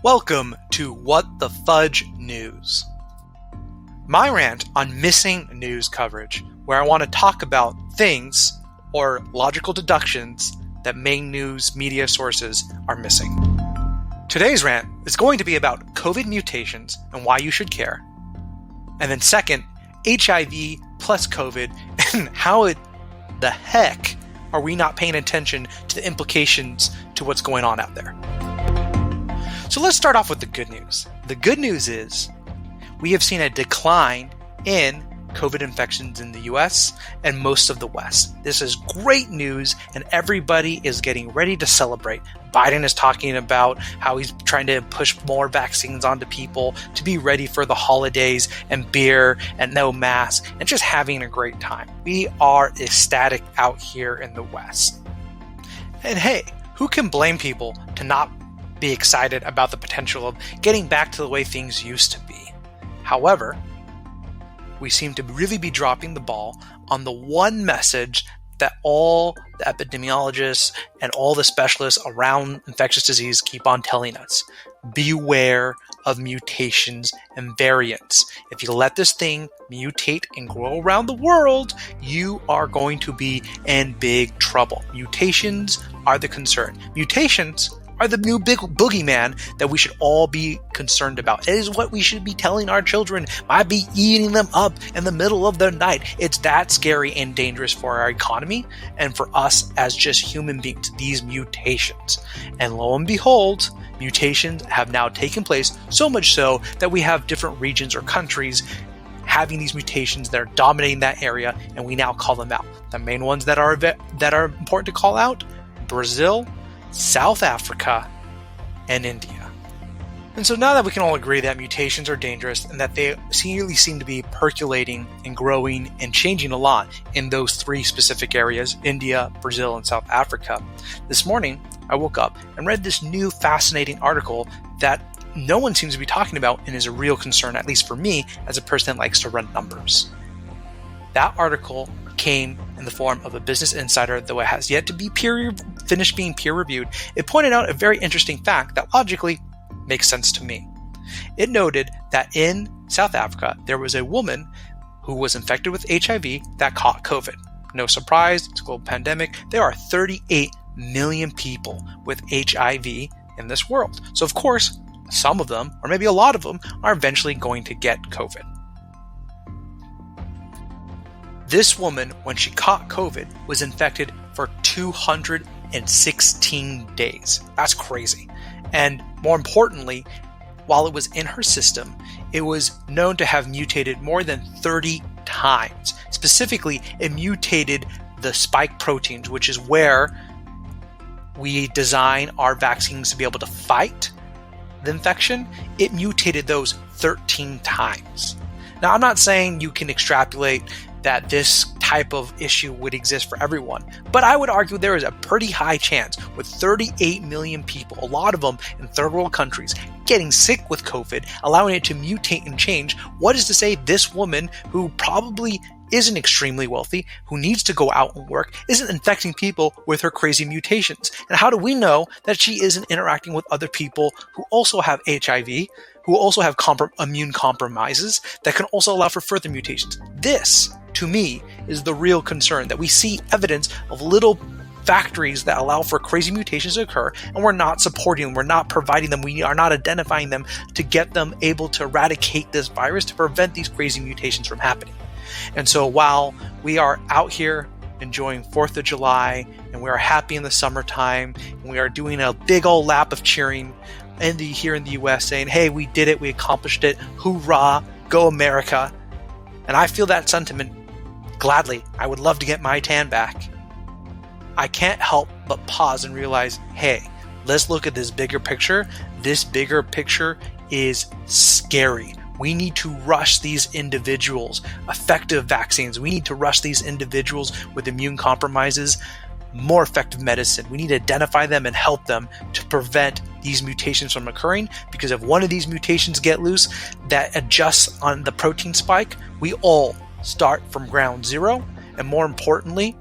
Welcome to What the Fudge News. My rant on missing news coverage, where I want to talk about things or logical deductions that main news media sources are missing. Today's rant is going to be about COVID mutations and why you should care. And then second, HIV plus COVID and how the heck are we not paying attention to the implications to what's going on out there. So let's start off with the good news. The good news is we have seen a decline in COVID infections in the US and most of the West. This is great news and everybody is getting ready to celebrate. Biden is talking about how he's trying to push more vaccines onto people to be ready for the holidays and beer and no mask and just having a great time. We are ecstatic out here in the West. And hey, who can blame people to not be excited about the potential of getting back to the way things used to be? However, we seem to really be dropping the ball on the one message that all the epidemiologists and all the specialists around infectious disease keep on telling us. Beware of mutations and variants. If you let this thing mutate and grow around the world, you are going to be in big trouble. Mutations are the concern. Mutations are the new big boogeyman that we should all be concerned about. It is what we should be telling our children. Might be eating them up in the middle of the night. It's that scary and dangerous for our economy and for us as just human beings, these mutations. And lo and behold, mutations have now taken place, so much so that we have different regions or countries having these mutations that are dominating that area, and we now call them out. The main ones that are important to call out: Brazil, South Africa, and India. And so now that we can all agree that mutations are dangerous and that they really seem to be percolating and growing and changing a lot in those three specific areas, India, Brazil, and South Africa, this morning I woke up and read this new fascinating article that no one seems to be talking about and is a real concern, at least for me, as a person that likes to run numbers. That article came in the form of a Business Insider, though it has yet to be finished being peer-reviewed. It pointed out a very interesting fact that logically makes sense to me. It noted that in South Africa, there was a woman who was infected with HIV that caught COVID. No surprise, it's a global pandemic. There are 38 million people with HIV in this world. So of course, some of them, or maybe a lot of them, are eventually going to get COVID. This woman, when she caught COVID, was infected for 216 days. That's crazy. And more importantly, while it was in her system, it was known to have mutated more than 30 times. Specifically, it mutated the spike proteins, which is where we design our vaccines to be able to fight the infection. It mutated those 13 times. Now, I'm not saying you can extrapolate that this type of issue would exist for everyone, but I would argue there is a pretty high chance with 38 million people, a lot of them in third world countries, getting sick with COVID, allowing it to mutate and change. What is to say this woman, who probably isn't extremely wealthy, who needs to go out and work, isn't infecting people with her crazy mutations? And how do we know that she isn't interacting with other people who also have HIV, who also have immune compromises that can also allow for further mutations? This, to me, is the real concern, that we see evidence of little factories that allow for crazy mutations to occur, and we're not supporting them, we're not providing them, we are not identifying them to get them able to eradicate this virus, to prevent these crazy mutations from happening. And so while we are out here enjoying 4th of July, and we are happy in the summertime, and we are doing a big old lap of cheering here in the US, saying, hey, we did it, we accomplished it, hoorah, go America. And I feel that sentiment gladly. I would love to get my tan back. I can't help but pause and realize, hey, let's look at this bigger picture. This bigger picture is scary. We need to rush these individuals, effective vaccines. We need to rush these individuals with immune compromises, more effective medicine. We need to identify them and help them to prevent these mutations from occurring, because if one of these mutations get loose that adjusts on the protein spike, we all start from ground zero. And more importantly,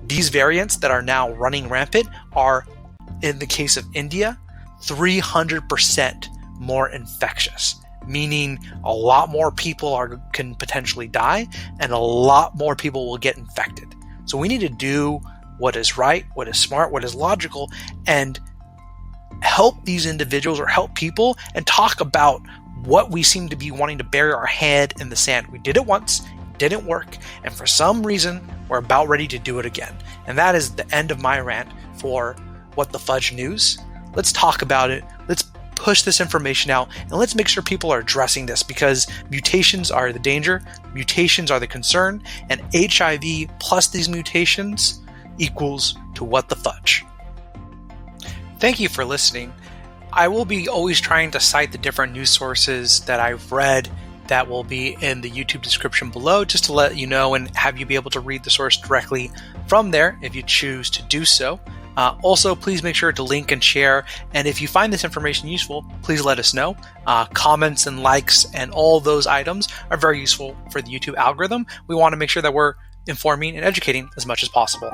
these variants that are now running rampant are, in the case of India, 300% more infectious, meaning a lot more people can potentially die and a lot more people will get infected. So we need to do what is right, what is smart, what is logical, and help these individuals or help people and talk about what we seem to be wanting to bury our head in the sand. We did it once, it didn't work, and for some reason, we're about ready to do it again. And that is the end of my rant for What the Fudge News. Let's talk about it. Let's push this information out, and let's make sure people are addressing this, because mutations are the danger, mutations are the concern, and HIV plus these mutations equals to what the fudge. Thank you for listening. I will be always trying to cite the different news sources that I've read that will be in the YouTube description below, just to let you know and have you be able to read the source directly from there if you choose to do so. Also, please make sure to link and share. And if you find this information useful, please let us know. Comments and likes and all those items are very useful for the YouTube algorithm. We want to make sure that we're informing and educating as much as possible.